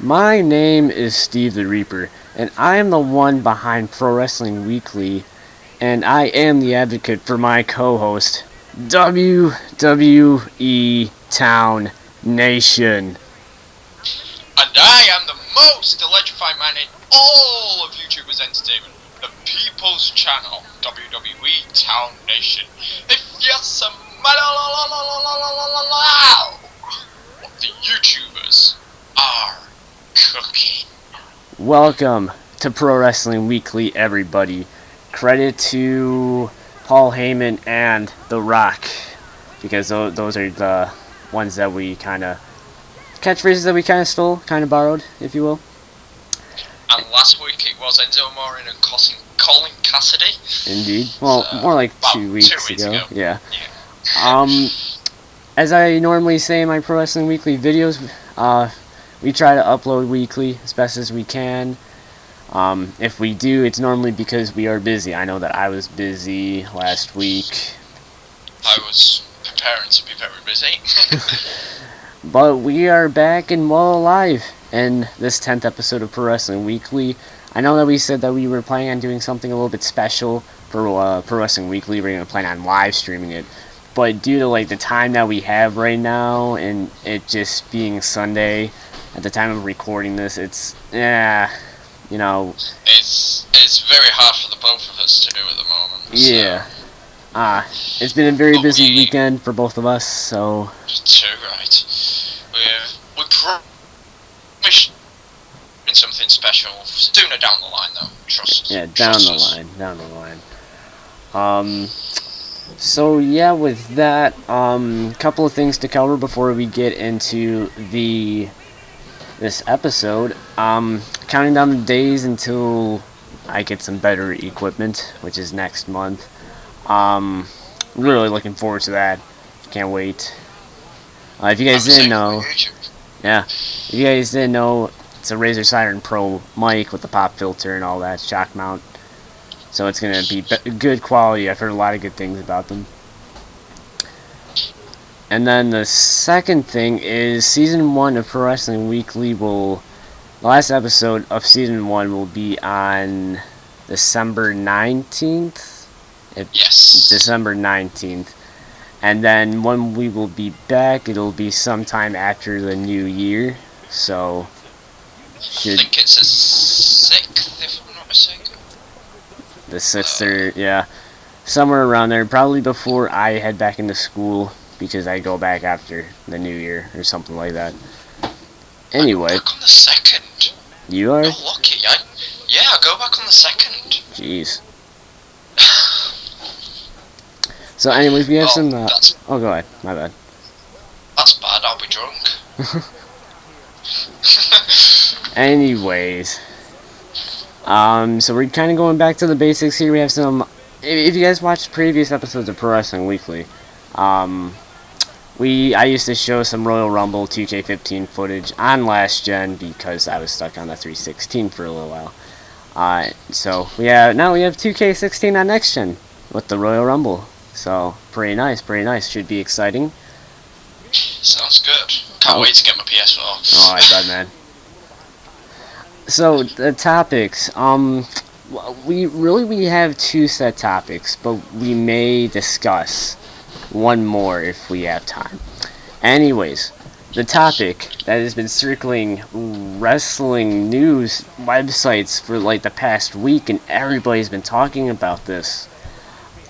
My name is Steve the Reaper, and I am the one behind Pro Wrestling Weekly, and I am the advocate for my co-host, WWE Town Nation. And I am the most electrifying man in all of YouTubers entertainment, the People's Channel, WWE Town Nation. If you smell what the YouTubers are cooking. Welcome to Pro Wrestling Weekly, everybody. Credit to Paul Heyman and The Rock, because those are the ones that we catchphrases that we kind of stole, kind of borrowed, if you will. And last week it was Enzo Amore and Colin Cassidy. Indeed. Well, So, more like about 2 weeks, 2 weeks ago. Yeah. As I normally say in my Pro Wrestling Weekly videos, we try to upload weekly as best as we can. If we do, it's normally because we are busy. I know that I was busy last week. I was preparing to be very busy. But we are back and well alive in this 10th episode of Pro Wrestling Weekly. I know that we said that we were planning on doing something a little bit special for Pro Wrestling Weekly. We're going to plan on live streaming it. But due to the time that we have right now, and it just being Sunday at the time of recording this, it's It's very hard for the both of us to do at the moment. Yeah. It's been a very busy weekend for both of us, so... Too right. We promised something special sooner down the line, though. Trust us. Yeah, down the line. So yeah, with that, couple of things to cover before we get into this episode. Counting down the days until I get some better equipment, which is next month. Really looking forward to that. Can't wait. If you guys didn't know, it's a Razer Siren Pro mic with the pop filter and all that, shock mount. So it's gonna be good quality. I've heard a lot of good things about them. And then the second thing is Season 1 of Pro Wrestling Weekly the last episode of Season 1 will be on December 19th? Yes. December 19th. And then when we will be back, it'll be sometime after the new year. So, I think it's the 6th, if I'm not mistaken. The 6th or, yeah. Somewhere around there. Probably before I head back into school, because I go back after the new year or something like that. Anyway. I go back on the 2nd. You are? You're lucky. I go back on the 2nd. Jeez. So anyways, we have some... go ahead. My bad. That's bad. I'll be drunk. Anyways. So we're kind of going back to the basics here. We have some... If you guys watched previous episodes of Pro Wrestling Weekly, I used to show some Royal Rumble 2K15 footage on last gen because I was stuck on the 316 for a little while. So now we have 2K16 on next gen with the Royal Rumble. So pretty nice. Should be exciting. Sounds good. Can't wait to get my PS4. Oh, I bet, man. So the topics. We have 2 set topics, but we may discuss one more if we have time. Anyways, the topic that has been circling wrestling news websites for the past week, and everybody's been talking about this.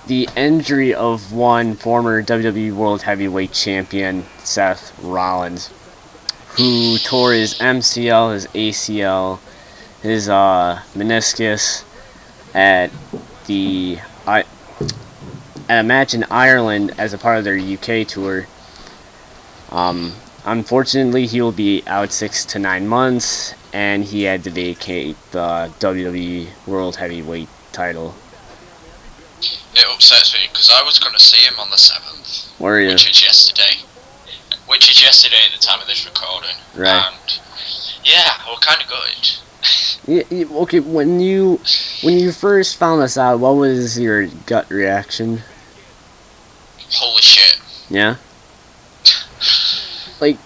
The injury of one former WWE World Heavyweight Champion, Seth Rollins, who tore his MCL, his ACL, his meniscus at a match in Ireland as a part of their UK tour. Unfortunately, he will be out 6 to 9 months, and he had to vacate the WWE World Heavyweight title. It upsets me because I was going to see him on the 7th. Were you? Which is yesterday at the time of this recording. Right. And yeah, we're kind of good. Okay, when you first found this out, what was your gut reaction? Holy shit. Yeah? I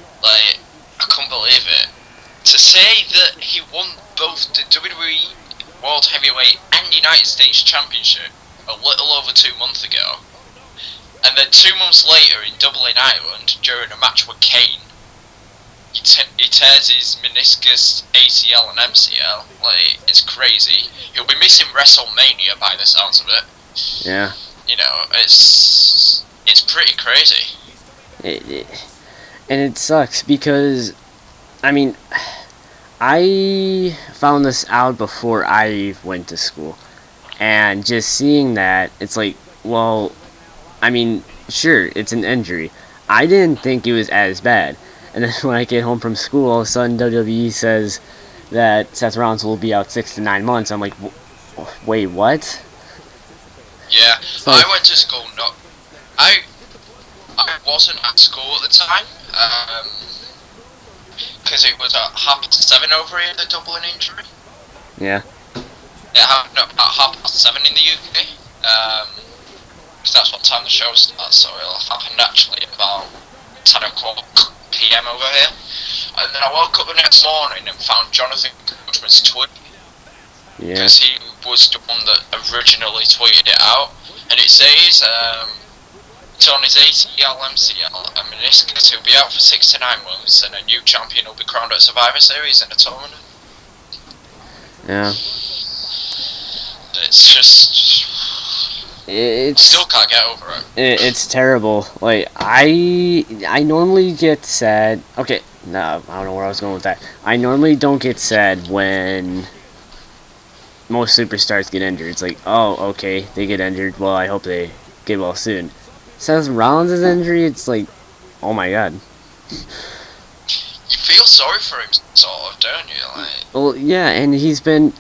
couldn't believe it. To say day that he won both the WWE World Heavyweight and United States Championship a little over 2 months ago, and then 2 months later in Dublin, Ireland, during a match with Kane, he tears his meniscus, ACL and MCL. Like, it's crazy. He'll be missing WrestleMania by the sounds of it. Yeah. You know, it's pretty crazy. And it sucks because, I mean, I found this out before I went to school. And just seeing that, it's like, well, I mean, sure, it's an injury. I didn't think it was as bad. And then when I get home from school, all of a sudden WWE says that Seth Rollins will be out 6 to 9 months. I'm like, wait, what? Yeah, Like, I went to school. I wasn't at school at the time, because it was at 7:30 over here. The Dublin injury. Yeah. It happened at 7:30 in the UK. Because that's what time the show starts. So it'll happen naturally about 10 o'clock PM over here. And then I woke up the next morning and found Jonathan Coachman's tweet. Yeah. Because he was the one that originally tweeted it out, and it says it's on his ACL, MCL, and meniscus. He'll be out for 6 to 9 months, and a new champion will be crowned at Survivor Series in a tournament. Yeah. It's just, still can't get over it. It's terrible. Like, I normally get sad. Okay, no, I don't know where I was going with that. I normally don't get sad when most superstars get injured. It's like, oh, okay, they get injured. Well, I hope they get well soon. Seth Rollins' injury, it's like, oh my god. You feel sorry for him, sort of, don't you? Like, Well, yeah, and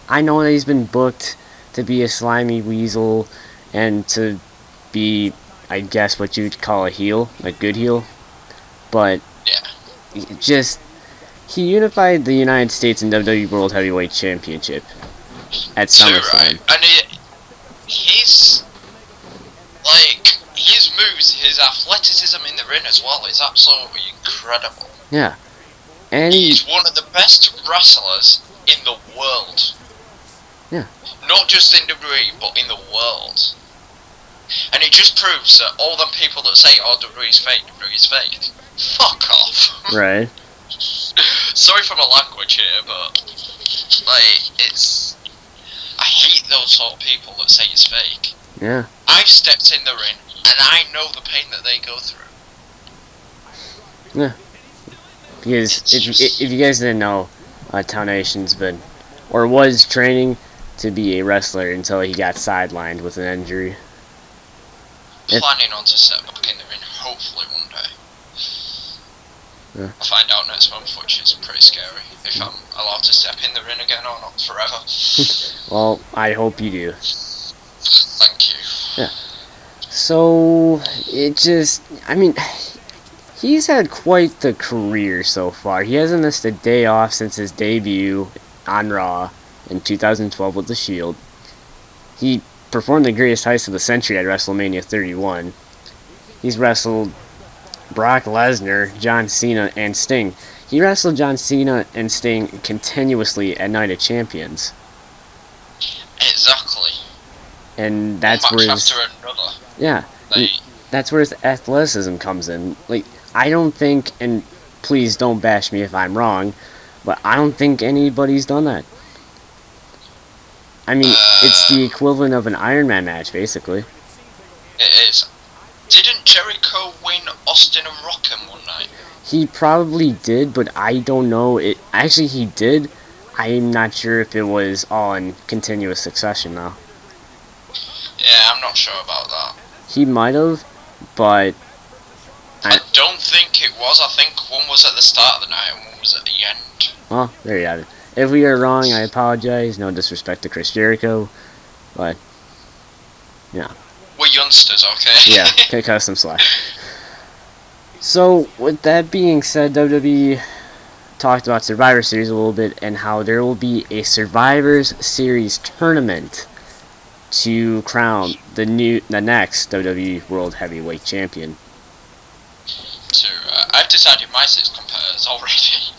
I know that he's been booked to be a slimy weasel and to be, I guess, what you'd call a heel, a good heel. But, yeah. He unified the United States and WWE World Heavyweight Championship at SummerSlam. Right. And his moves, his athleticism in the ring as well is absolutely incredible. Yeah. And he's one of the best wrestlers in the world. Yeah. Not just in WWE, but in the world. And it just proves that all them people that say, oh, WWE's fake, WWE's fake, fuck off. Right. Sorry for my language here, but, like, I hate those sort of people that say it's fake. Yeah. I've stepped in the ring, and I know the pain that they go through. Yeah. Because if you guys didn't know, Townation's was training to be a wrestler until he got sidelined with an injury. Planning on to step back in the ring, hopefully one day. Yeah. I'll find out next month, which is pretty scary, if I'm allowed to step in the ring again or not forever. Well, I hope you do. Thank you. Yeah. So, he's had quite the career so far. He hasn't missed a day off since his debut on Raw in 2012 with The Shield. He performed the greatest heist of the century at WrestleMania 31. He's wrestled Brock Lesnar, John Cena, and Sting. He wrestled John Cena and Sting continuously at Night of Champions. Exactly. And that's one where match after another. Yeah. That's where his athleticism comes in. Like, I don't think, and please don't bash me if I'm wrong, but I don't think anybody's done that. I mean, it's the equivalent of an Iron Man match, basically. It is. Didn't Jericho win Austin and Rockham one night? He probably did, but I don't know. Actually, he did. I'm not sure if it was all in continuous succession, though. Yeah, I'm not sure about that. He might have, but I don't think it was. I think one was at the start of the night and one was at the end. Well, there you have it. If we are wrong, I apologize. No disrespect to Chris Jericho, but yeah. We're youngsters, okay? Yeah, can cut some slack. So, with that being said, WWE talked about Survivor Series a little bit and how there will be a Survivor Series tournament to crown the next WWE World Heavyweight Champion. I've decided my 6 competitors already.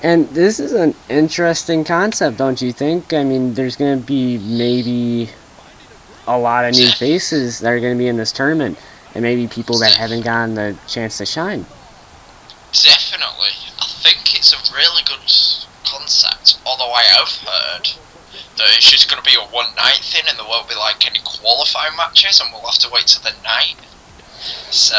And this is an interesting concept, don't you think? I mean, there's going to be maybe a lot of new faces that are going to be in this tournament, and maybe people that haven't gotten the chance to shine. Definitely. I think it's a really good concept, although I have heard that it's just going to be a one-night thing and there won't be like any qualifying matches and we'll have to wait till the night. So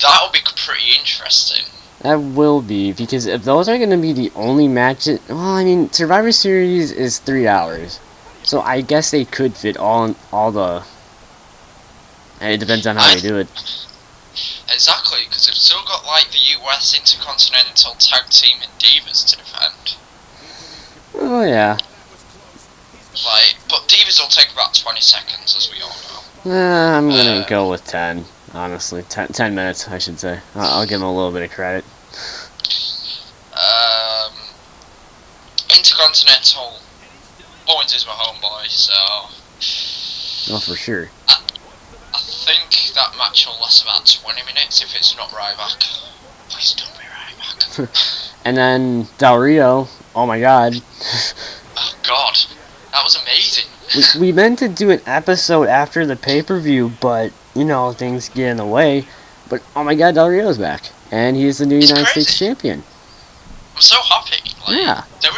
that'll be pretty interesting. That will be, because if those are going to be the only matches, well, I mean, Survivor Series is 3 hours, so I guess they could fit all the. And it depends on how they do it. Exactly, because they've still got like the US Intercontinental Tag Team and Divas to defend. Oh yeah. Like, but Divas will take about 20 seconds, as we all know. I'm gonna go with 10. Honestly, 10 minutes, I should say. I'll give them a little bit of credit. Intercontinental Owens is my homeboy, so. Oh, for sure. I think that match will last about 20 minutes if it's not Ryback. Please don't be Ryback. And then Del Rio, oh my god. Oh god, that was amazing. We meant to do an episode after the pay-per-view, but, you know, things get in the way. But, oh my god, Del Rio's back. And he is the new United States champion. I'm so happy. Like, yeah. Del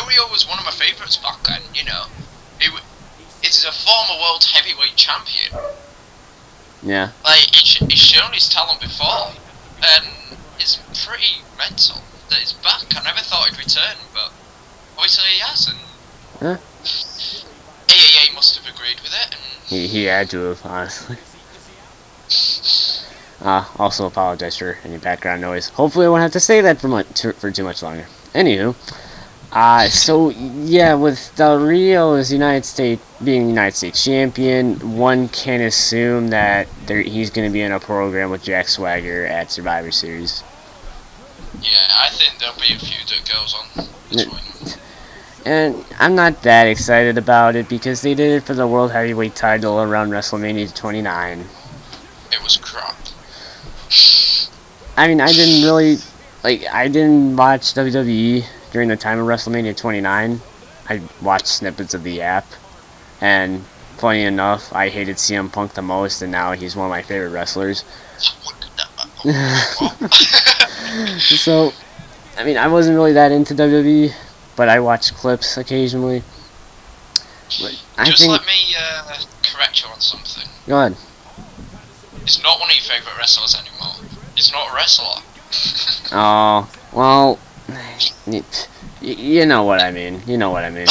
Rio was one of my favourites back then, you know. He's a former world heavyweight champion. Yeah. Like, he's shown his talent before, and it's pretty mental that he's back. I never thought he'd return, but obviously he has, and huh? AAA must have agreed with it. And he had to have, honestly. Also apologize for any background noise. Hopefully I won't have to say that for too much longer. Anywho, so yeah, with Del Rio as being United States champion, one can assume that he's going to be in a program with Jack Swagger at Survivor Series. Yeah, I think there'll be a feud that goes on between. And I'm not that excited about it because they did it for the World Heavyweight title around WrestleMania 29. It was crap. I mean, I didn't watch WWE during the time of WrestleMania 29. I watched snippets of the app, and funny enough, I hated CM Punk the most, and now he's one of my favorite wrestlers. So, I mean, I wasn't really that into WWE, but I watched clips occasionally. Let me correct you on something. Go ahead. He's not one of your favourite wrestlers anymore. He's not a wrestler. Oh, well, you know what I mean. You know what I mean.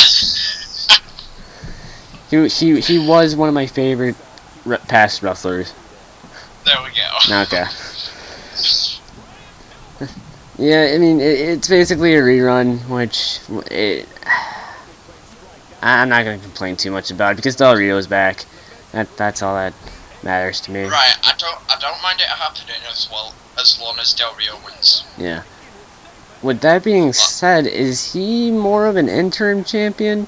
He was one of my favorite past wrestlers. There we go. Okay. Yeah, I mean, it's basically a rerun, which I'm not going to complain too much about it because Del Rio's back. That's all that matters to me. Right, I don't mind it happening as long as Del Rio wins. Yeah. With that being said, is he more of an interim champion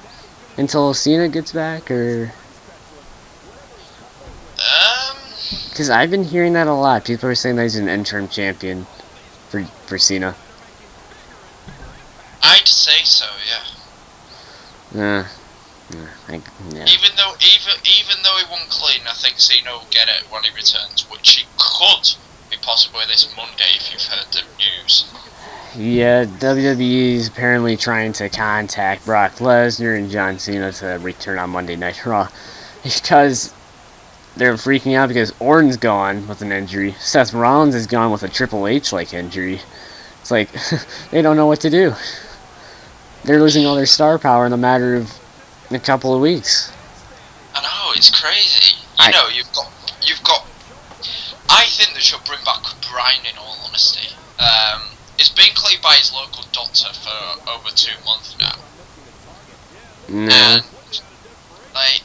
until Cena gets back, or? Because I've been hearing that a lot. People are saying that he's an interim champion for Cena. I'd say so, yeah. Yeah. Even though he won clean, I think Cena will get it when he returns, which he could be possibly this Monday if you've heard the news. Yeah, WWE is apparently trying to contact Brock Lesnar and John Cena to return on Monday Night Raw because they're freaking out because Orton's gone with an injury. Seth Rollins is gone with a Triple H-like injury. It's like, they don't know what to do. They're losing all their star power in a matter of a couple of weeks. I know, it's crazy. You've got. I think they should bring back Brian. In all honesty, it's been cleared by his local doctor for over 2 months now. No. And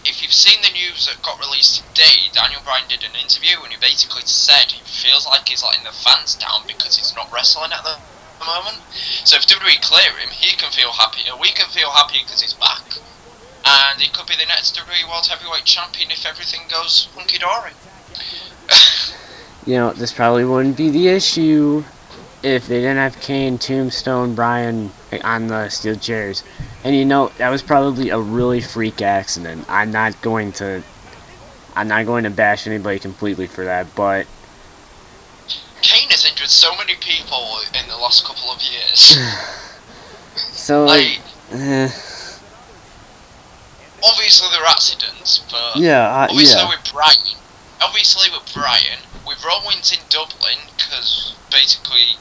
if you've seen the news that got released today, Daniel Bryan did an interview and he basically said he feels like he's letting the fans down because he's not wrestling at the moment. So if WWE clear him, he can feel happy, and we can feel happy because he's back. And he could be the next WWE World Heavyweight Champion if everything goes hunky-dory. This probably wouldn't be the issue if they didn't have Kane, Tombstone, Bryan on the steel chairs. And you know, that was probably a really freak accident. I'm not going to bash anybody completely for that, but Kane has injured so many people in the last couple of years. so obviously there are accidents, but yeah, obviously yeah. with Bryan, with Rollins in Dublin, because basically,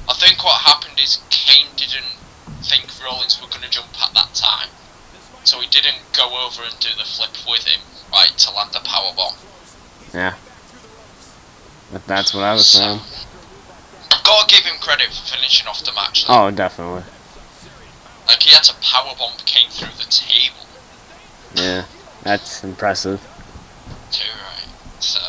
I think what happened is Kane didn't think Rollins were going to jump at that time, so he didn't go over and do the flip with him, right, to land the powerbomb. Yeah. That's what I was saying. I've got to give him credit for finishing off the match, though. Oh, definitely. Like, he had to powerbomb Kane through the table. Yeah, that's impressive. Too right, so...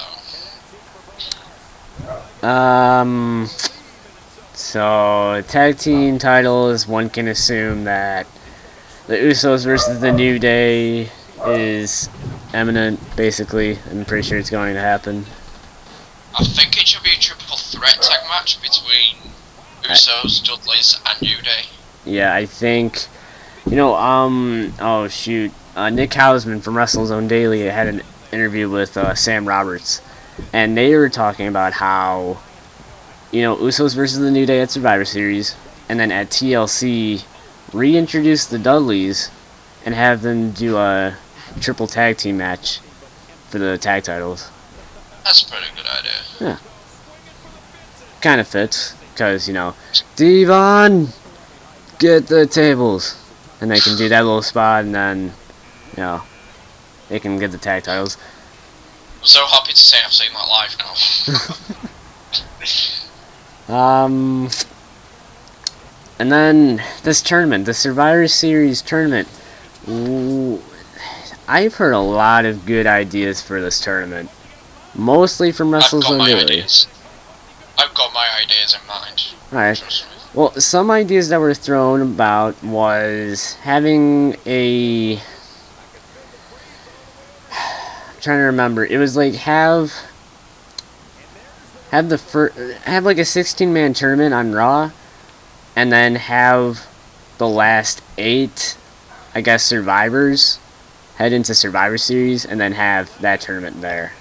So, tag team titles, one can assume that the Usos versus the New Day is imminent, basically. I'm pretty sure it's going to happen. I think it should be a triple threat tag match between Usos, Dudleys, and New Day. Yeah, I think, oh shoot, Nick Hausman from WrestleZone Daily had an interview with Sam Roberts, and they were talking about how, Usos versus the New Day at Survivor Series, and then at TLC, reintroduce the Dudleys, and have them do a triple tag team match for the tag titles. That's a pretty good idea. Yeah. Kind of fits, because, Devon, get the tables. And they can do that little spot, and then, they can get the tag titles. I'm so happy to say I've seen that live now. And then this tournament, the Survivor Series tournament. Ooh, I've heard a lot of good ideas for this tournament. Mostly from WrestleZone Daily. I've got my ideas in mind. Alright. Well, some ideas that were thrown about was having I'm trying to remember. It was like have like a 16-man tournament on Raw, and then have the last 8, I guess, survivors head into Survivor Series, and then have that tournament there.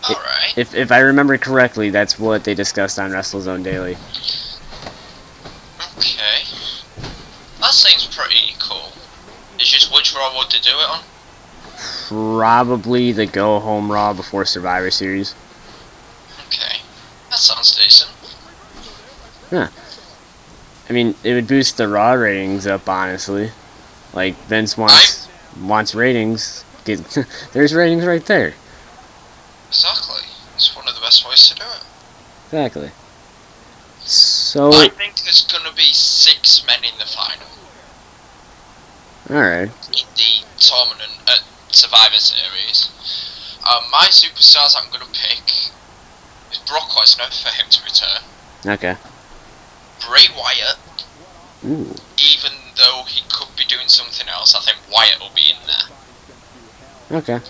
Alright. If I remember correctly, that's what they discussed on WrestleZone Daily. Okay. That seems pretty cool. It's just which Raw would they do it on? Probably the go-home Raw before Survivor Series. Okay. That sounds decent. Yeah. I mean, it would boost the Raw ratings up, honestly. Like, Vince wants ratings. There's ratings right there. Exactly. It's one of the best ways to do it. Exactly. So... I think there's gonna be 6 men in the final. Alright. In the tournament at Survivor Series. My superstars I'm gonna pick is Brock Lesnar for him to return. Okay. Bray Wyatt. Ooh. Even though he could be doing something else, I think Wyatt will be in there. Okay.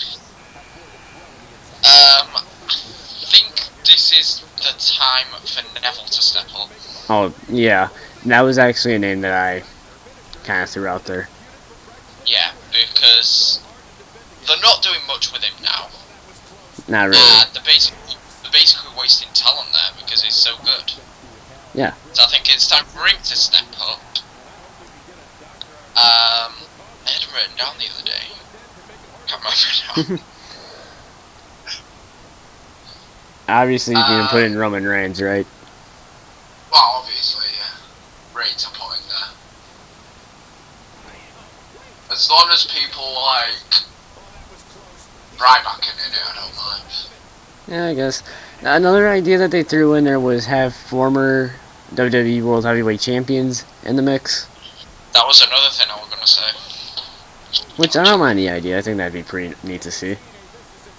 I think this is the time for Neville to step up. Oh, yeah. That was actually a name that I kind of threw out there. Yeah, because they're not doing much with him now. Not really. They're basically wasting talent there because he's so good. Yeah. So I think it's time for him to step up. I had him written down the other day. Can't remember now. Obviously, you can put in Roman Reigns, right? Well, obviously, yeah. Reigns are put in there. As long as people like Ryback in it, I don't mind. Yeah, I guess. Another idea that they threw in there was have former WWE World Heavyweight Champions in the mix. That was another thing I was going to say. Which, I don't mind the idea. I think that'd be pretty neat to see.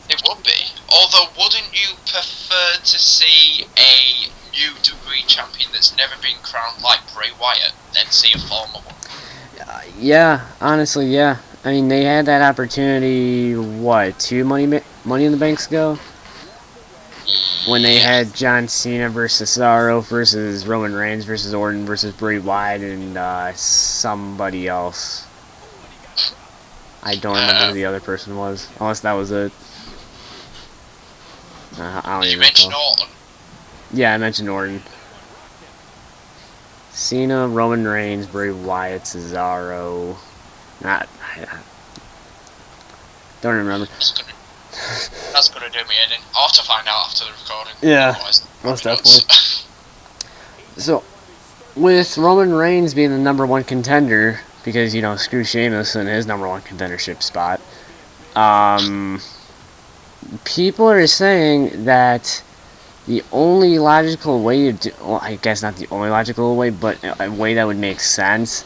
It would be. Although, wouldn't you prefer to see a new WWE champion that's never been crowned like Bray Wyatt than see a former one? Yeah, honestly, yeah. I mean, they had that opportunity, what, 2 Money in the Banks ago? when they Yeah. had John Cena versus Cesaro versus Roman Reigns versus Orton versus Bray Wyatt and somebody else. I don't remember who the other person was, unless that was it. I don't Did you even mention recall. Orton? Yeah, I mentioned Orton. Cena, Roman Reigns, Bray Wyatt, Cesaro. I don't remember. That's gonna do me in. I'll have to find out after the recording. Yeah, Otherwise, most definitely. So, with Roman Reigns being the #1 contender, because, you know, screw Sheamus and his #1 contendership spot, people are saying that the only logical way to do, well, I guess not the only logical way, but a way that would make sense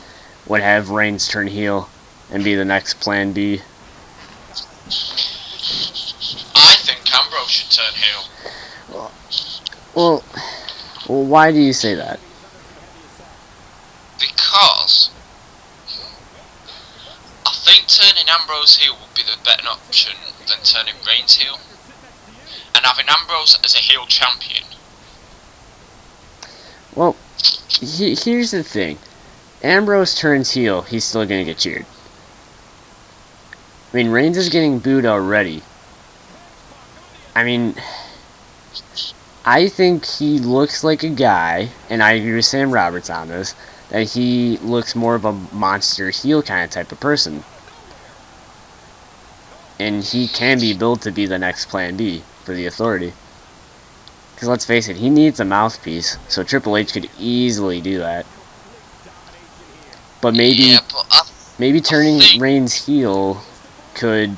would have Reigns turn heel and be the next Plan B. I think Ambrose should turn heel. Well, why do you say that? Because I think turning Ambrose heel would be the better option than turning Reigns heel. And having Ambrose as a heel champion. Well, here's the thing. Ambrose turns heel, he's still going to get cheered. I mean, Reigns is getting booed already. I mean, I think he looks like a guy, and I agree with Sam Roberts on this, that he looks more of a monster heel kind of type of person. And he can be built to be the next Plan B for the Authority. Because let's face it, he needs a mouthpiece, so Triple H could easily do that. But maybe turning Reigns heel could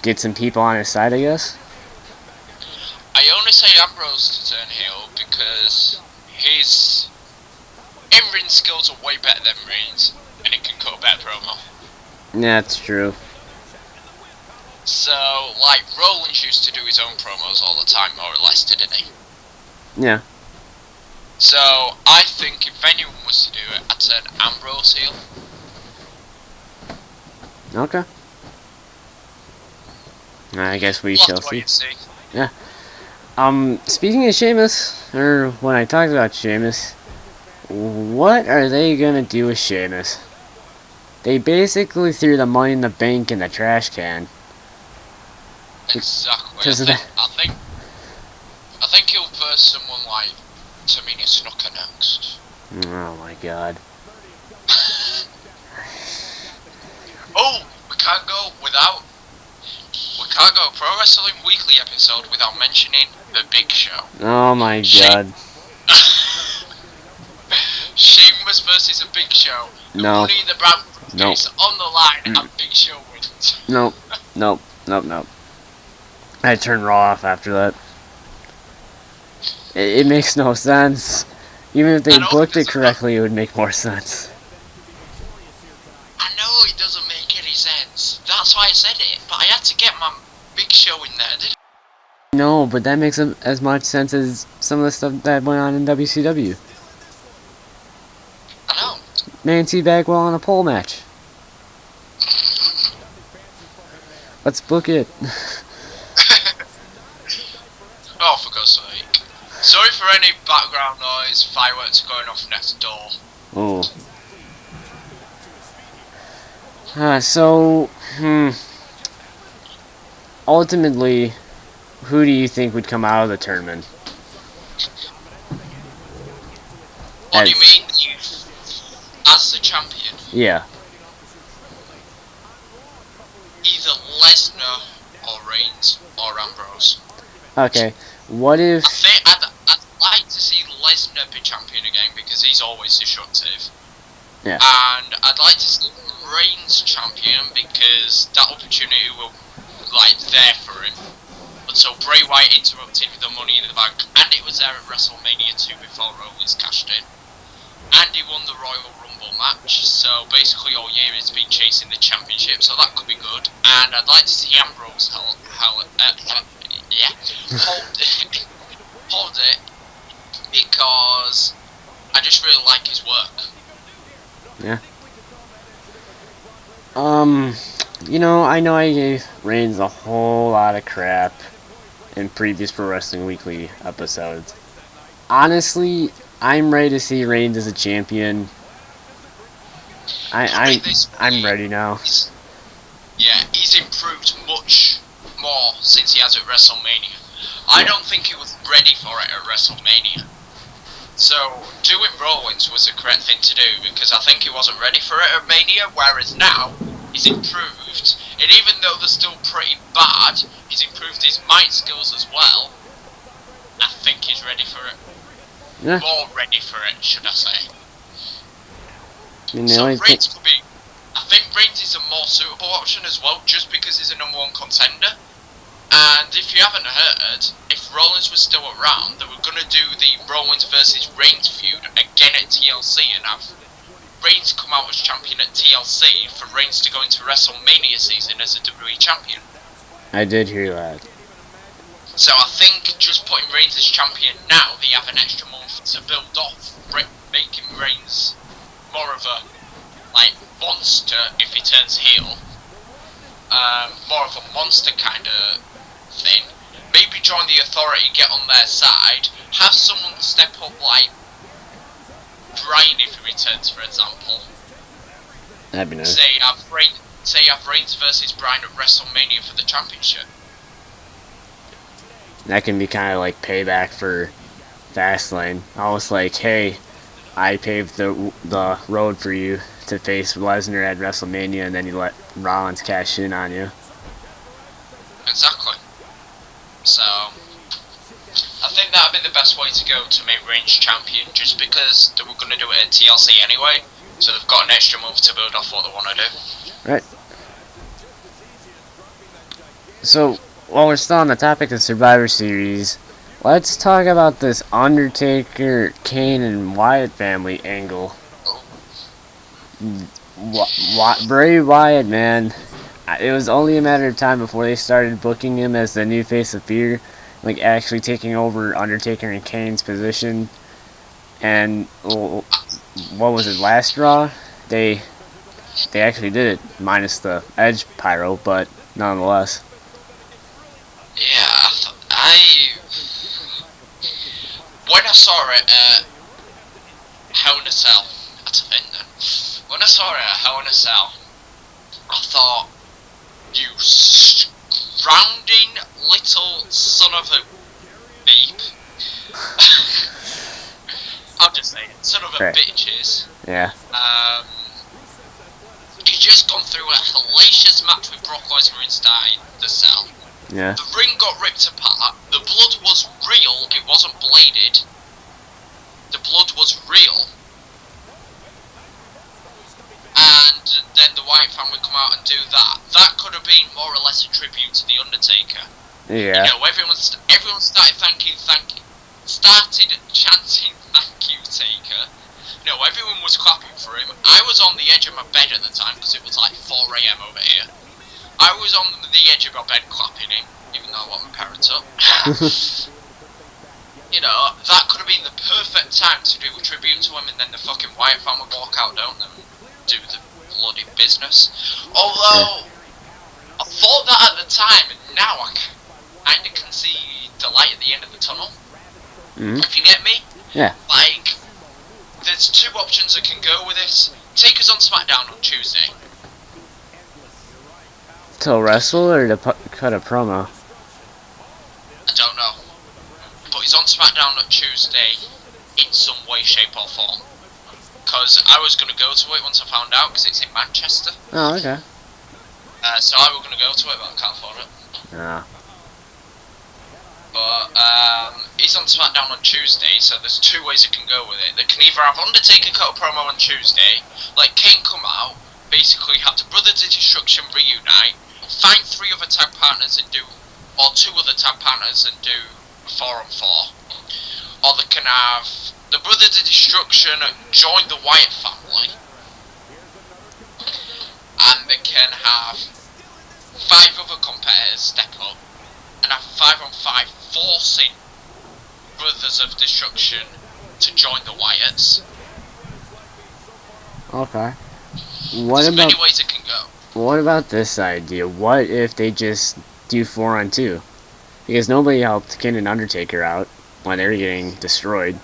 get some people on his side, I guess. I only say Ambrose to turn heel because his in-ring skills are way better than Reigns, and he can cut a better promo. Yeah, that's true. So, like, Rollins used to do his own promos all the time, more or less, didn't he? Yeah. So, I think if anyone was to do it, I'd turn Ambrose heel. Okay. I guess we shall see. Yeah. Speaking of Sheamus, or when I talked about Sheamus, what are they gonna do with Sheamus? They basically threw the Money in the Bank in the trash can. Exactly. I think he'll verse someone like Tamina Snuka next. Oh my god. Oh, we can't go Pro Wrestling Weekly episode without mentioning the Big Show. Oh my god. Sheamus versus a Big Show. No. Money in the Bank is on the line and Big Show wins. Nope. I turned Raw off after that. It makes no sense. Even if they booked it correctly, it would make more sense. I know it doesn't make any sense. That's why I said it, but I had to get my Big Show in there, didn't I? No, but that makes as much sense as some of the stuff that went on in WCW. I know. Nancy Bagwell in a pole match. Let's book it. Oh, for God's sake. Sorry for any background noise, fireworks going off next door. Oh. Ultimately, who do you think would come out of the tournament? What do you mean, as the champion? Yeah. Either Lesnar or Reigns or Ambrose. Okay. What if... I'd like to see Lesnar be champion again because he's always destructive. Yeah. And I'd like to see Reigns champion because that opportunity will there for him. But so Bray Wyatt interrupted with the Money in the Bank, and it was there at WrestleMania 2 before Rollins cashed in. And he won the Royal Rumble match, so basically all year he's been chasing the championship, so that could be good. And I'd like to see Ambrose hold it because I just really like his work. Yeah. You know I gave Reigns a whole lot of crap in previous Pro Wrestling Weekly episodes. Honestly, I'm ready to see Reigns as a champion. I'm ready now. He's improved much more since he has at WrestleMania. I don't think he was ready for it at WrestleMania. So, doing Rollins was the correct thing to do, because I think he wasn't ready for it at Mania, whereas now, he's improved, and even though they're still pretty bad, he's improved his mic skills as well. I think he's ready for it. Yeah. More ready for it, should I say. So Reigns could be... I think Reigns is a more suitable option as well, just because he's a #1 contender. And if you haven't heard, if Rollins was still around, they were going to do the Rollins versus Reigns feud again at TLC and have Reigns come out as champion at TLC for Reigns to go into WrestleMania season as a WWE champion. I did hear that. So I think just putting Reigns as champion now, they have an extra month to build off, making Reigns more of a monster if he turns heel. More of a monster kind of thing. Maybe join the Authority, get on their side, have someone step up like Bryan if he returns, for example. That'd be nice. Say you have Reigns versus Bryan at WrestleMania for the championship. That can be kind of like payback for Fastlane. Almost like, hey, I paved the road for you to face Lesnar at WrestleMania, and then you let Rollins cash in on you. Exactly. So, I think that would be the best way to go to make Reigns champion, just because they were going to do it at TLC anyway, so they've got an extra move to build off what they want to do. Right. So, while we're still on the topic of Survivor Series, let's talk about this Undertaker, Kane, and Wyatt family angle. Bray Wyatt, man. It was only a matter of time before they started booking him as the new face of fear, like actually taking over Undertaker and Kane's position. And what was it, last Raw? They actually did it, minus the Edge pyro, but nonetheless. Yeah, when I saw it at Hell in a Cell, that's a thing then. When I saw it at Hell in a Cell, I thought, you scrounging little son of a beep. I'll just say it, son of a bitches. Yeah. He's just gone through a hellacious match with Brock Lesnar inside the cell. Yeah. The ring got ripped apart. The blood was real. It wasn't bladed. The blood was real. And then the Wyatt family come out and do that. That could have been more or less a tribute to the Undertaker. Yeah. You know, everyone started started chanting "Thank you, Taker." No, everyone was clapping for him. I was on the edge of my bed at the time because it was like 4 AM over here. I was on the edge of my bed clapping him, even though I want my parents up. You know, that could have been the perfect time to do a tribute to him, and then the fucking Wyatt family walk out, don't they? Do the bloody business. Although, I thought that at the time, and now I kind of can see the light at the end of the tunnel. If you get me? Yeah. Like, there's two options that can go with this. Take us on SmackDown on Tuesday. To wrestle or to cut a promo? I don't know. But he's on SmackDown on Tuesday in some way, shape or form. Because I was going to go to it once I found out, because it's in Manchester. Oh, okay. So I was going to go to it, but I can't afford it. Yeah. But he's on SmackDown on Tuesday, so there's two ways it can go with it. They can either have Undertaker cut a promo on Tuesday, like Kane come out, basically have the Brothers of Destruction reunite, find 3 other tag partners and do, or 2 other tag partners and do 4-on-4. Or they can have the Brothers of Destruction join the Wyatt family, and they can have 5 other competitors step up and have 5-on-5 forcing Brothers of Destruction to join the Wyatts. Okay. There's many ways it can go. What about this idea? What if they just do 4-on-2? Because nobody helped Kane and Undertaker out when they were getting destroyed.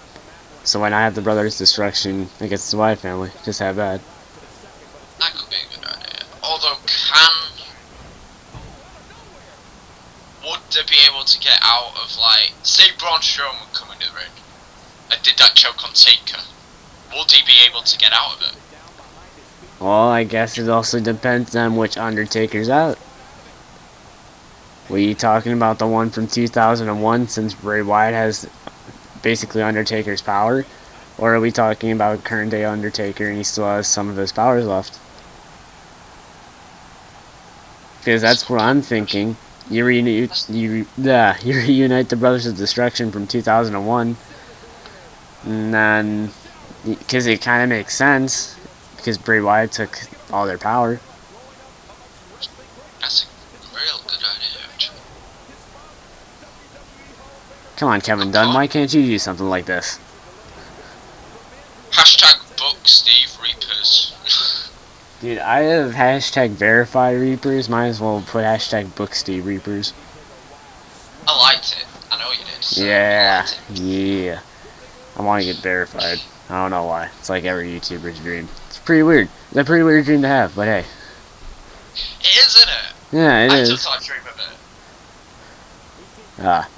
So why not have the Brothers Destruction against the Wyatt family? Just have that. That could be a good idea. Although, would they be able to get out of, like, say Braun Strowman come into the ring and did that choke on Taker? Would he be able to get out of it? Well, I guess it also depends on which Undertaker's out. Were you talking about the one from 2001 since Bray Wyatt has basically Undertaker's power? Or are we talking about current day Undertaker and he still has some of his powers left? Because that's what I'm thinking. You reunite the Brothers of Destruction from 2001. And then, because it kind of makes sense. Because Bray Wyatt took all their power. That's a real good idea, actually. Come on, Kevin Dunn, why can't you do something like this? Hashtag book Steve Reapers. Dude, I have hashtag verify Reapers. Might as well put hashtag book Steve Reapers. I liked it. I know you did. So Yeah, yeah. I want to get verified. I don't know why. It's like every YouTuber's dream. It's pretty weird. It's a pretty weird dream to have, but hey. It is, isn't it? Yeah, it is. I just like dream of it.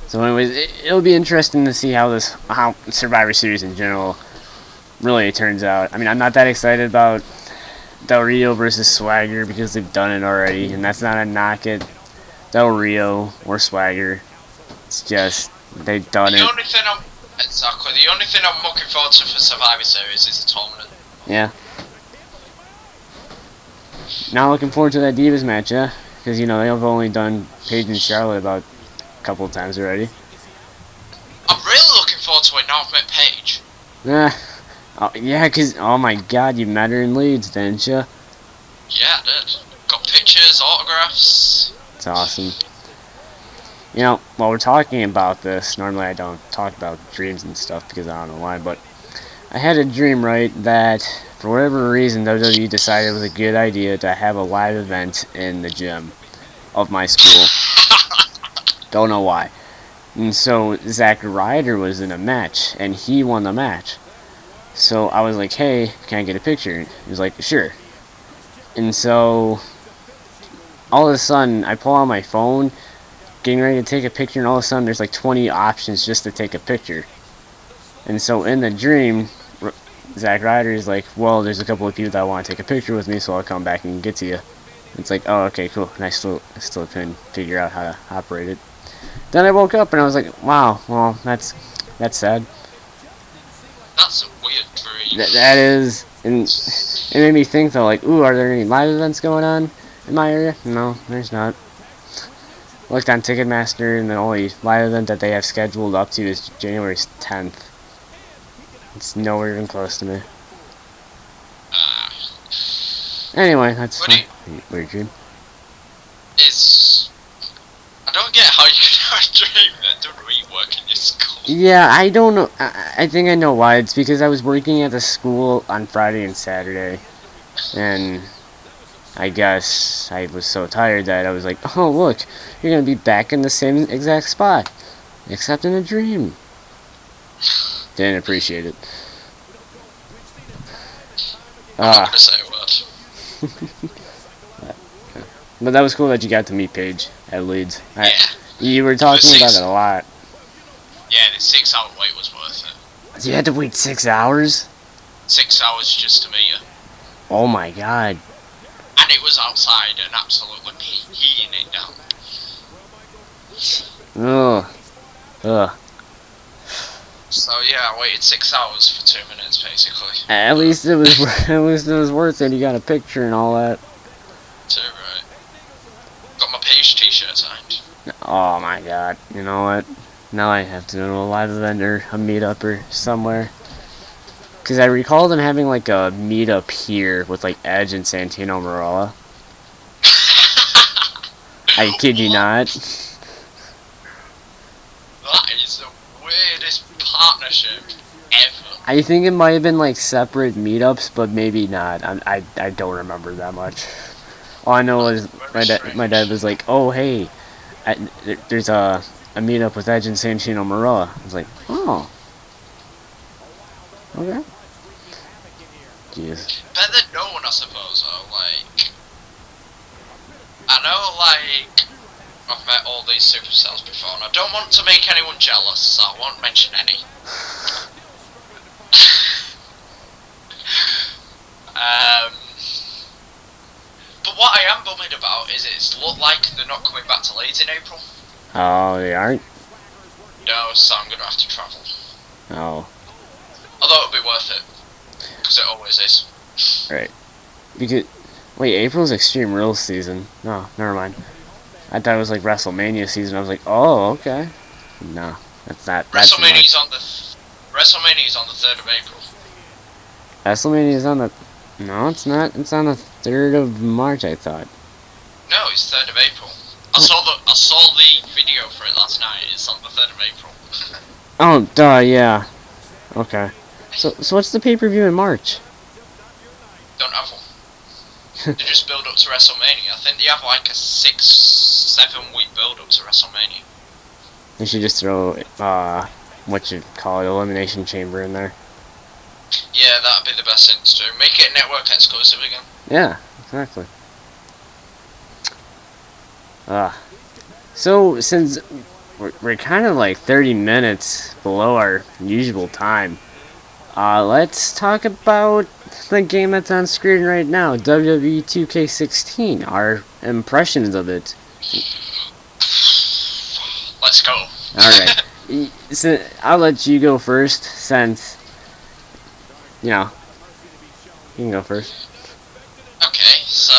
So anyways, it'll be interesting to see how Survivor Series in general really turns out. I mean, I'm not that excited about Del Rio versus Swagger because they've done it already, and that's not a knock at Del Rio or Swagger. It's just they've done it. The only thing I'm looking forward to for Survivor Series is the tournament. Yeah. Not looking forward to that Divas match, yeah? Because, you know, they've only done Paige and Charlotte about a couple of times already. I'm really looking forward to it now I've met Paige. Yeah, because, oh my god, you met her in Leeds, didn't you? Yeah, I did. Got pictures, autographs. It's awesome. You know, while we're talking about this, normally I don't talk about dreams and stuff because I don't know why, but I had a dream, right, that for whatever reason WWE decided it was a good idea to have a live event in the gym of my school. Don't know why. And so Zack Ryder was in a match, and he won the match. So I was like, hey, can I get a picture? He was like, sure. And so all of a sudden, I pull out my phone, getting ready to take a picture, and all of a sudden there's like 20 options just to take a picture. And so in the dream, Zack Ryder is like, well, there's a couple of people that want to take a picture with me, so I'll come back and get to you. It's like, oh, okay, cool. And I still couldn't figure out how to operate it. Then I woke up and I was like, wow, well, that's sad. That's a weird dream. That is, and it made me think though, like, ooh, are there any live events going on in my area? No, there's not. Looked on Ticketmaster, and the only live event that they have scheduled up to is January 10th. It's nowhere even close to me. Anyway, that's my weird dream. I don't get how you can have a dream that don't really work in your school. Yeah, I don't know. I think I know why. It's because I was working at the school on Friday and Saturday, and I guess I was so tired that I was like, oh, look, you're going to be back in the same exact spot, except in a dream. Didn't appreciate it. I'm not gonna say a word. But that was cool that you got to meet Paige at Leeds. Yeah. You were talking about it a lot. Yeah, the 6-hour wait was worth it. So you had to wait 6 hours? 6 hours just to meet you. Oh my god. And it was outside and absolutely heating it down. Ugh. So yeah, I waited 6 hours for 2 minutes basically. At least it was worth it. You got a picture and all that. Too right. Got my Paige t-shirt signed. Oh my god. You know what? Now I have to go to a live event or a meetup or somewhere. Because I recall them having like a meetup here with like Edge and Santino Marella. I kid you not. That is the weirdest partnership ever. I think it might have been like separate meetups, but maybe not. I don't remember that much. All I know is my dad was like, oh hey, there's a meetup with Edge and Santino Marella. I was like, oh, okay. Jeez. Better than no one, I suppose. Though. Like, I know, like, I've met all these superstars before, and I don't want to make anyone jealous, so I won't mention any. But what I am bummed about is it's looked like they're not coming back to Leeds in April. Oh, they aren't? No, so I'm going to have to travel. Oh. Although it'll be worth it. Because it always is. Right. Because, wait, April's Extreme Rules season. No, never mind. I thought it was like WrestleMania season. I was like, oh, okay. No, that's not. WrestleMania's on the 3rd of April. WrestleMania's on the. No, it's not. It's on the 3rd of March, I thought. No, it's 3rd of April. I saw the video for it last night. It's on the 3rd of April. Oh, duh, yeah. Okay. So what's the pay-per-view in March? Don't have one. They just build up to WrestleMania. I think they have like a 6-7 week build up to WrestleMania. You should just throw what you call it, Elimination Chamber in there. Yeah, that'd be the best thing to do. Make it a network exclusive again. Yeah, exactly. So since we're kind of like 30 minutes below our usual time, let's talk about the game that's on screen right now, WWE 2K16. Our impressions of it. Let's go. Alright. So I'll let you go first, since, you know, you can go first. Okay, so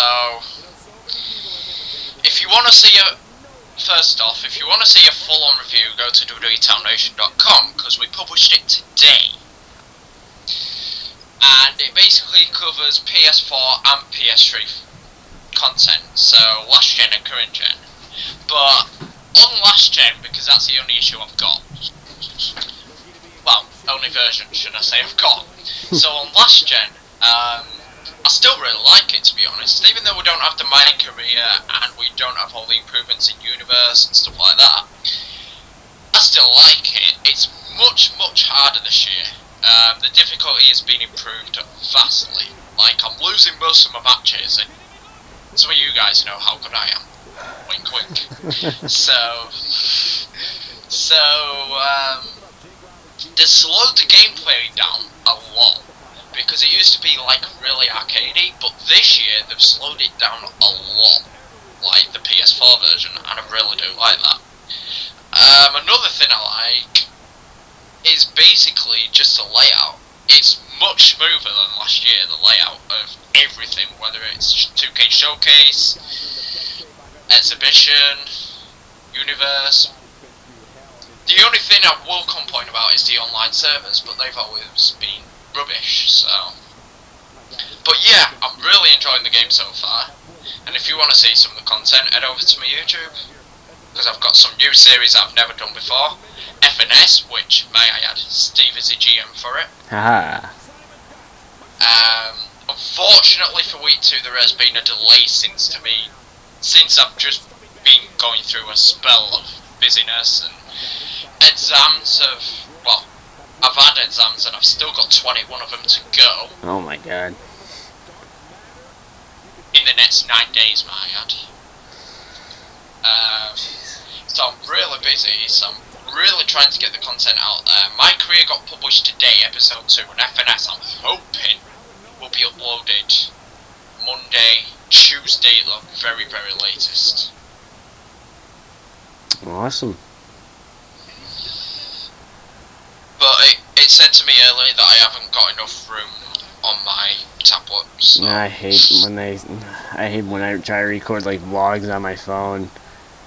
if you want to see a full-on review, go to WWETownNation.com, because we published it today. And it basically covers PS4 and PS3 content, so last gen and current gen. But on last gen, because that's the only issue I've got, well, only version should I say I've got. So on last gen, I still really like it, to be honest. Even though we don't have the mining career and we don't have all the improvements in universe and stuff like that, I still like it. It's much, much harder this year. The difficulty has been improved vastly. Like, I'm losing most of my matches, and some of you guys know how good I am. Wink, wink. They slowed the gameplay down a lot, because it used to be like really arcadey, but this year they've slowed it down a lot, like the PS4 version, and I really do like that. Another thing I like is basically just the layout. It's much smoother than last year, the layout of everything, whether it's 2K Showcase, Exhibition, Universe. The only thing I will complain about is the online servers, but they've always been rubbish, so. But yeah, I'm really enjoying the game so far, and if you want to see some of the content, head over to my YouTube, because I've got some new series I've never done before. FNS, which, may I add, Steve is the GM for it. Haha. Unfortunately for week 2 there has been a delay since I've just been going through a spell of busyness, and exams I've had exams and I've still got 21 of them to go. Oh my god. In the next 9 days, may I add. So I'm really busy, so I'm really trying to get the content out there. My career got published today, episode 2, and FNS I'm hoping will be uploaded Monday, Tuesday at the very, very latest. Awesome. But it said to me earlier that I haven't got enough room on my tablet. So. I hate when I try to record like vlogs on my phone,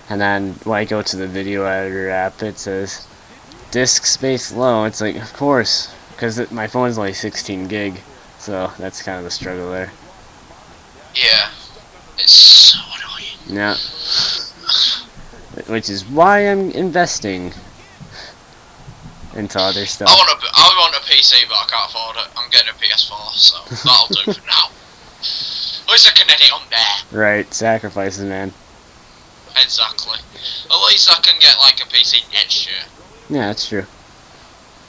and then when I go to the video editor app, it says disk space low. It's like, of course, because my phone's only 16 gig, so that's kind of the struggle there. Yeah, it's so annoying. Yeah. Which is why I'm investing into other stuff. I want a PC, but I can't afford it. I'm getting a PS4, so that'll do for now. At least I can edit on there. Right, sacrifices, man. Exactly. At least I can get like a PC next year. Yeah, that's true.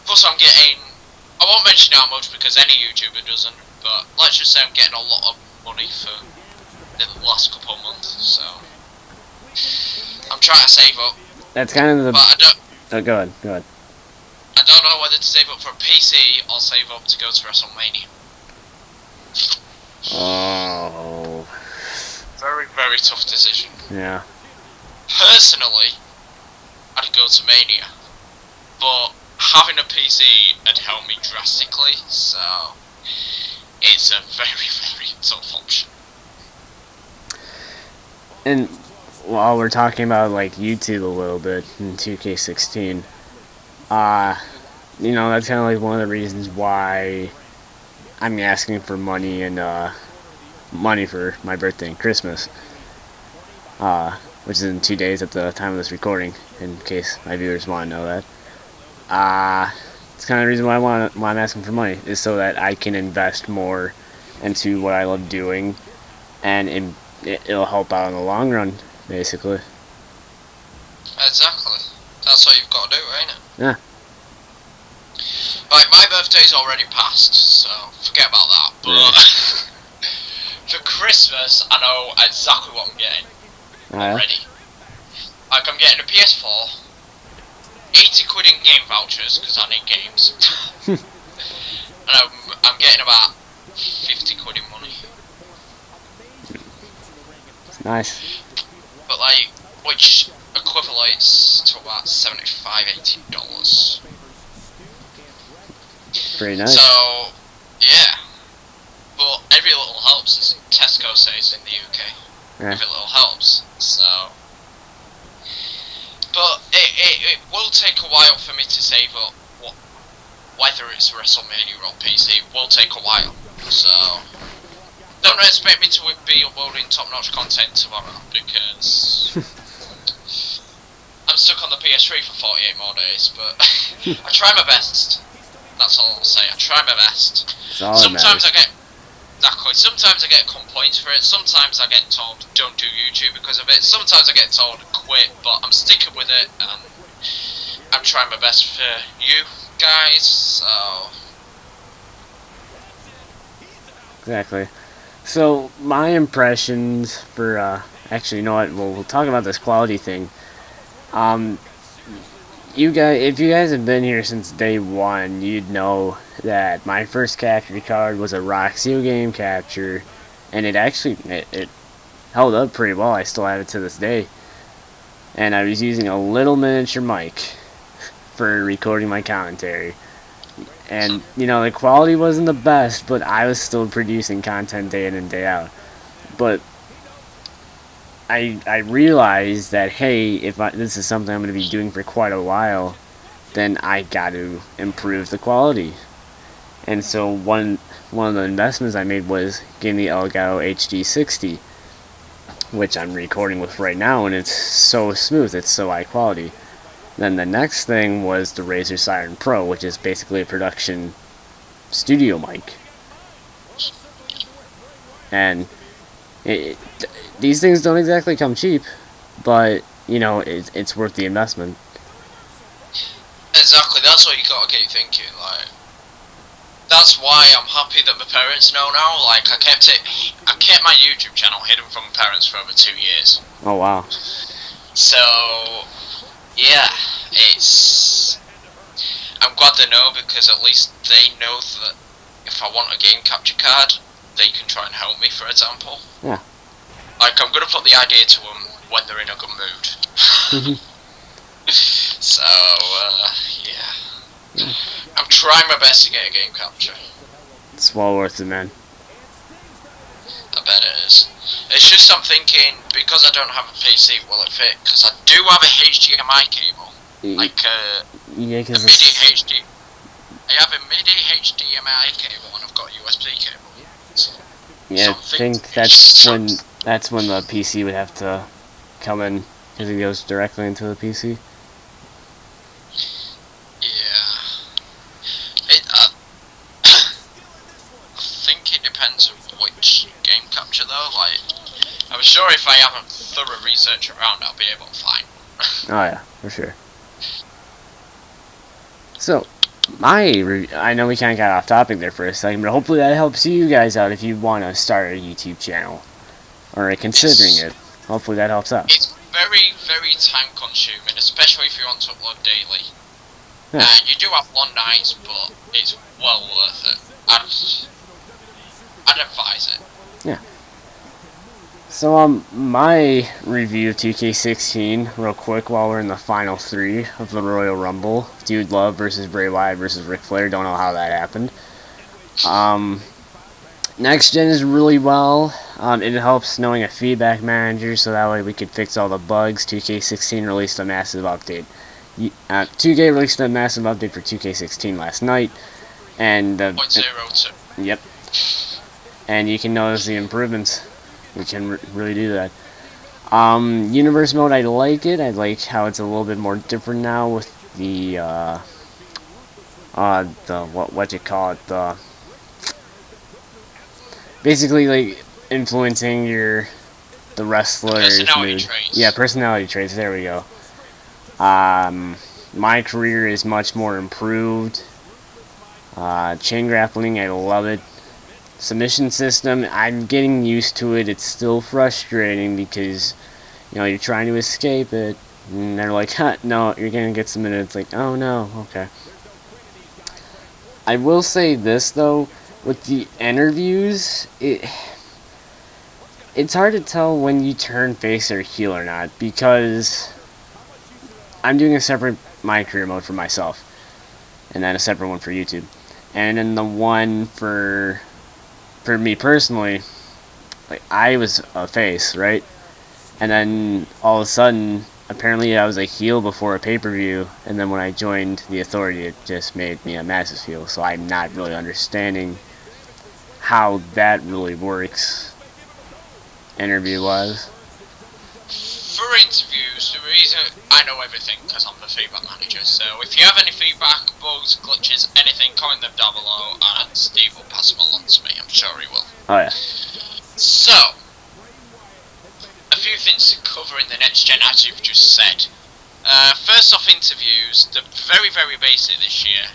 Plus I'm getting, I won't mention how much because any YouTuber doesn't, but let's just say I'm getting a lot of money for the last couple of months, so I'm trying to save up. That's kind of the. But I don't. Oh, go ahead. Go ahead. I don't know whether to save up for a PC or save up to go to WrestleMania. Oh. Very, very tough decision. Yeah. Personally, I'd go to Mania, but having a PC would help me drastically, so it's a very, very tough option. And while we're talking about like YouTube a little bit in 2K16, you know, that's kind of like one of the reasons why I'm asking for money and money for my birthday and Christmas, which is in 2 days at the time of this recording. In case my viewers want to know that, it's kind of the reason why I'm asking for money is so that I can invest more into what I love doing, and it'll help out in the long run, basically. Exactly. That's what you've got to do, ain't it? Yeah. Right, my birthday's already passed, so forget about that. But for Christmas, I know exactly what I'm getting already. Like, I'm getting a PS4, 80 quid in game vouchers, because I need games. And I'm getting about 50 quid in money. It's nice. But like, which equivalates to about $75–80. Pretty nice. So, yeah. But every little helps, as Tesco says in the UK. Yeah. Every little helps. So, but it will take a while for me to save up. Whether it's WrestleMania or PC, it will take a while. So, don't expect me to be uploading top-notch content tomorrow because I'm stuck on the PS3 for 48 more days. But I try my best. That's all I'll say. I try my best. Sometimes I get complaints for it. Sometimes I get told don't do YouTube because of it. Sometimes I get told quit, but I'm sticking with it and I'm trying my best for you guys. So exactly. So my impressions for actually, you know what? We'll talk about this quality thing. You guys, if you guys have been here since day one, you'd know that my first capture card was a Roxio game capture, and it actually it held up pretty well. I still have it to this day, and I was using a little miniature mic for recording my commentary, and you know the quality wasn't the best, but I was still producing content day in and day out. But I realized that, hey, if this is something I'm going to be doing for quite a while, then I got to improve the quality. And so one of the investments I made was getting the Elgato HD60, which I'm recording with right now, and it's so smooth, it's so high quality. Then the next thing was the Razer Siren Pro, which is basically a production studio mic. And these things don't exactly come cheap, but you know it's worth the investment. exactly, that's what you gotta keep thinking. Like, that's why I'm happy that my parents know now. Like, I kept my YouTube channel hidden from my parents for over 2 years. Oh wow. So yeah, I'm glad they know because at least they know that if I want a game capture card, they can try and help me, for example. Yeah. Like, I'm gonna put the idea to them when they're in a good mood. So, yeah. I'm trying my best to get a game capture. It's well worth it, man. I bet it is. It's just I'm thinking, because I don't have a PC, will it fit? Because I do have a HDMI cable. Like, yeah, a MIDI HD. I have a MIDI HDMI cable and I've got a USB cable. So, yeah, I think that's when the PC would have to come in, because it goes directly into the PC. Yeah. I think it depends on which game capture though. Like, I'm sure if I have a thorough research around, I'll be able to find one. Oh yeah, for sure. So, I know we kind of got off topic there for a second, but hopefully that helps you guys out if you want to start a YouTube channel or are considering it. Hopefully that helps out. It's very, very time consuming, especially if you want to upload daily. Yeah. And you do have long nights, but it's well worth it. I'd advise it. Yeah. So, my review of 2K16, real quick, while we're in the final 3 of the Royal Rumble. Dude Love versus Bray Wyatt versus Ric Flair. Don't know how that happened. Next Gen is really well. It helps knowing a feedback manager, so that way we could fix all the bugs. 2K16 released a massive update. 2K released a massive update for 2K16 last night, and 0.02. Yep. And you can notice the improvements. We can really do that. Universe mode, I like it. I like how it's a little bit more different now with the what you call it, the basically like influencing the wrestler's Personality mood. traits. Yeah, personality traits. There we go. My career is much more improved. Chain grappling, I love it. Submission system, I'm getting used to it. It's still frustrating because, you're trying to escape it, and they're like, no, you're gonna get submitted. It's like, oh no, okay. I will say this, though, with the interviews, it's hard to tell when you turn face or heel or not, because I'm doing a separate My Career mode for myself, and then a separate one for YouTube. And then the one for me personally, like, I was a face, right? And then all of a sudden, apparently I was a heel before a pay-per-view, and then when I joined the Authority, it just made me a massive heel. So I'm not really understanding how that really works, interview-wise. For interviews, the reason I know everything because I'm the feedback manager. So if you have any feedback, bugs, glitches, anything, comment them down below, and Steve will pass them along to me. I'm sure he will. Oh yeah. So, a few things to cover in the next gen, as you've just said. First off, interviews. They're very, very basic this year.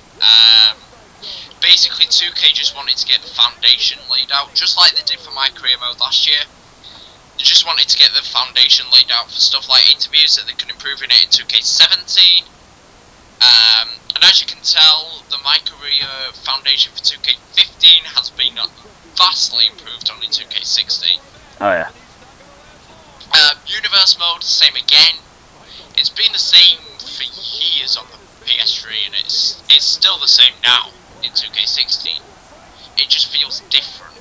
Basically, 2K just wanted to get the foundation laid out, just like they did for My Career mode last year. They just wanted to get the foundation laid out for stuff like interviews that they could improve in it in 2K17. And as you can tell, the My Career foundation for 2K15 has been vastly improved on in 2K16. Oh yeah. Universe mode, same again. It's been the same for years on the PS3, and it's still the same now in 2K16. It just feels different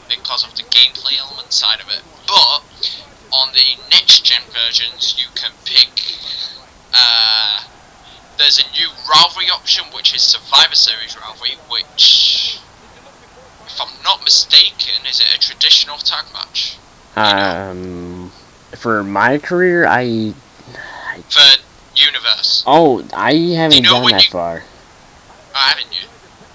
because of the gameplay element side of it. But on the next gen versions, you can pick. There's a new rivalry option, which is Survivor Series rivalry, which, if I'm not mistaken, is it a traditional tag match? For My Career, For Universe. Oh, I haven't gone when that far. Haven't you?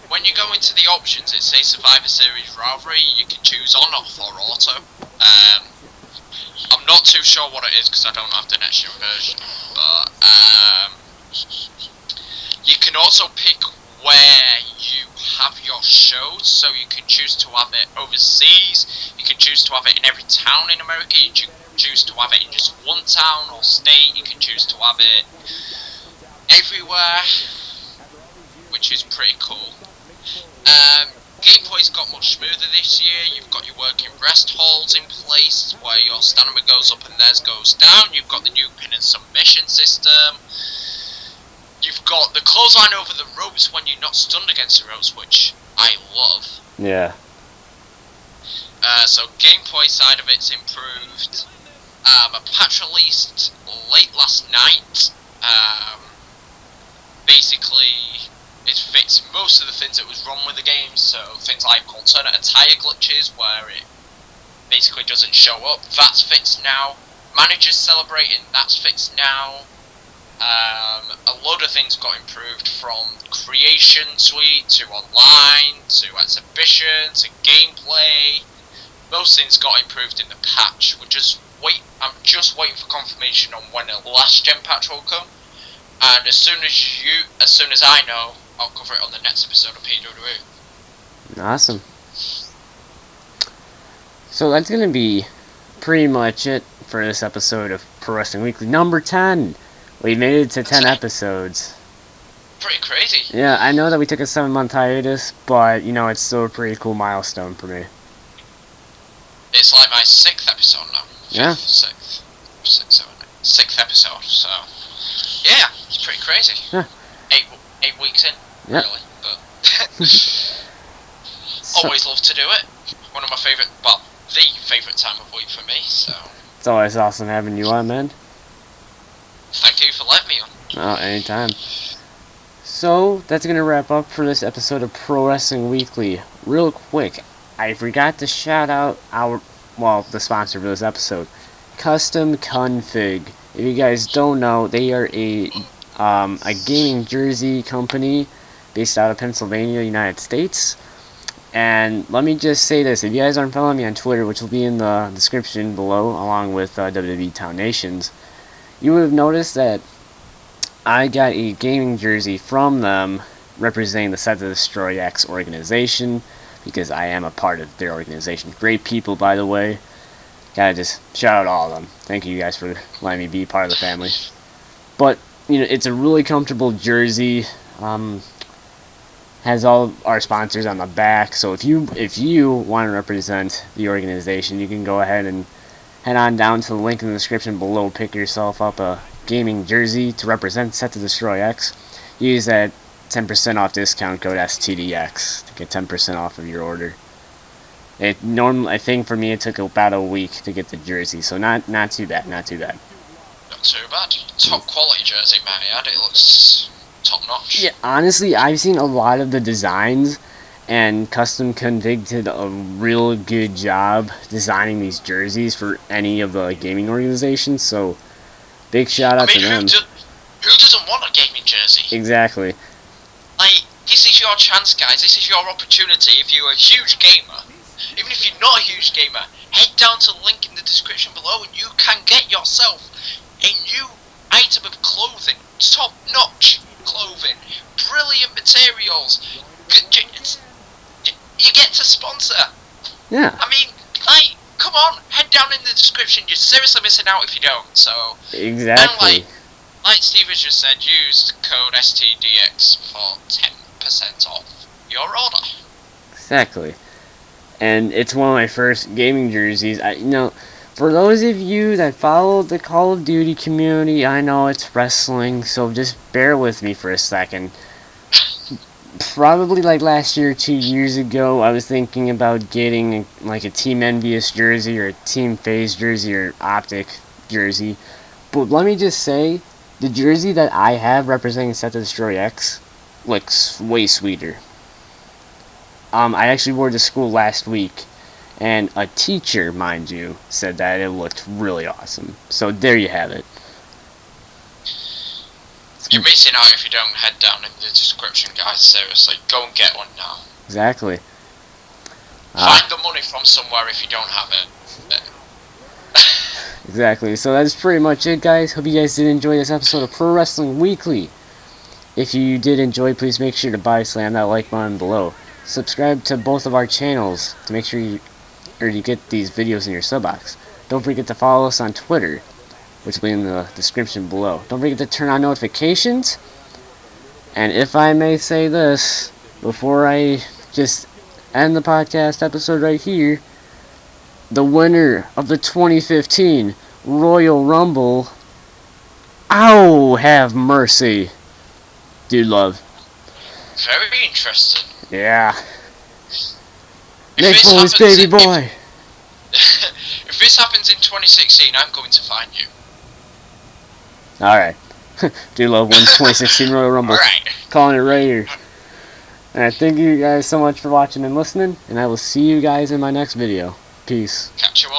When you go into the options, it says Survivor Series rivalry. You can choose on, off, or auto. I'm not too sure what it is because I don't have the next gen version. But you can also pick where you have your shows, so you can choose to have it overseas. You can choose to have it in every town in America. You choose to have it in just one town or state. You can choose to have it everywhere, which is pretty cool. Gameplay's got much smoother this year. You've got your working rest holds in place where your stamina goes up and theirs goes down. You've got the new pin and submission system. You've got the clothesline over the ropes when you're not stunned against the ropes, which I love. Yeah. So gameplay side of it's improved. A patch released late last night. Basically, it fixed most of the things that was wrong with the game. So things like alternate attire glitches, where it basically doesn't show up. That's fixed now. Managers celebrating. That's fixed now. A load of things got improved, from creation suite to online to exhibition to gameplay. Those things got improved improved in the patch. I'm just waiting for confirmation on when the last gen patch will come. And as soon as I know, I'll cover it on the next episode of PWW. Awesome. So that's gonna be pretty much it for this episode of Pro Wrestling Weekly number 10. We made it to 10 episodes. Pretty crazy. Yeah, I know that we took a 7-month hiatus, but you know, it's still a pretty cool milestone for me. It's like my 6th episode now. Yeah. Sixth episode, so yeah, it's pretty crazy. Yeah. 8 weeks in, yeah. Really, but always love to do it. One of my favourite, well, the favourite time of week for me, so. It's always awesome having you on, man. Thank you for letting me on. Oh, anytime. So, that's going to wrap up for this episode of Pro Wrestling Weekly. Real quick, I forgot to shout out the sponsor for this episode, Custom Config. If you guys don't know, they are a gaming jersey company based out of Pennsylvania, United States. And let me just say this, if you guys aren't following me on Twitter, which will be in the description below, along with WWE Town Nations, you would have noticed that I got a gaming jersey from them representing the Set to Destroy X organization, because I am a part of their organization. Great people, by the way. Gotta just shout out all of them. Thank you guys for letting me be part of the family. But, you know, it's a really comfortable jersey. Has all our sponsors on the back, so if you want to represent the organization, you can go ahead and head on down to the link in the description below, pick yourself up a gaming jersey to represent Set to Destroy X. Use that 10% off discount code STDX to get 10% off of your order. I think for me it took about a week to get the jersey, so not too bad, not too bad. Not too bad. Top quality jersey, man. It looks top notch. Yeah, honestly, I've seen a lot of the designs, and Custom Config did a real good job designing these jerseys for any of the gaming organizations, so big shout out to them. Who doesn't want a gaming jersey? Exactly. Like, this is your chance, guys. This is your opportunity. If you're a huge gamer, even if you're not a huge gamer, head down to the link in the description below and you can get yourself a new item of clothing. Top notch clothing. Brilliant materials. You get to sponsor. Yeah. I mean, like, come on, head down in the description. You're seriously missing out if you don't. So exactly. And like Steve has just said, use code STDX for 10% off your order. Exactly. And it's one of my first gaming jerseys. For those of you that follow the Call of Duty community, I know it's wrestling, so just bear with me for a second. Probably like last year or 2 years ago, I was thinking about getting like a Team Envious jersey or a Team FaZe jersey or Optic jersey. But let me just say, the jersey that I have representing Set to Destroy X looks way sweeter. I actually wore it to school last week, and a teacher, mind you, said that it looked really awesome. So there you have it. You're missing out if you don't head down in the description, guys. Seriously, go and get one now. Exactly. Find the money from somewhere if you don't have it. Exactly. So that's pretty much it, guys. Hope you guys did enjoy this episode of Pro Wrestling Weekly. If you did enjoy, please make sure to slam that like button below. Subscribe to both of our channels to make sure you get these videos in your sub box. Don't forget to follow us on Twitter, which will be in the description below. Don't forget to turn on notifications. And if I may say this, before I just end the podcast episode right here, the winner of the 2015 Royal Rumble, ow, have mercy, Dude Love. Very interesting. Yeah. Nick Foley's baby boy. If this happens in 2016, I'm going to find you. Alright. Dude Love wins 2016 Royal Rumble. Alright. Calling it right here. Alright, thank you guys so much for watching and listening, and I will see you guys in my next video. Peace. Catch you all.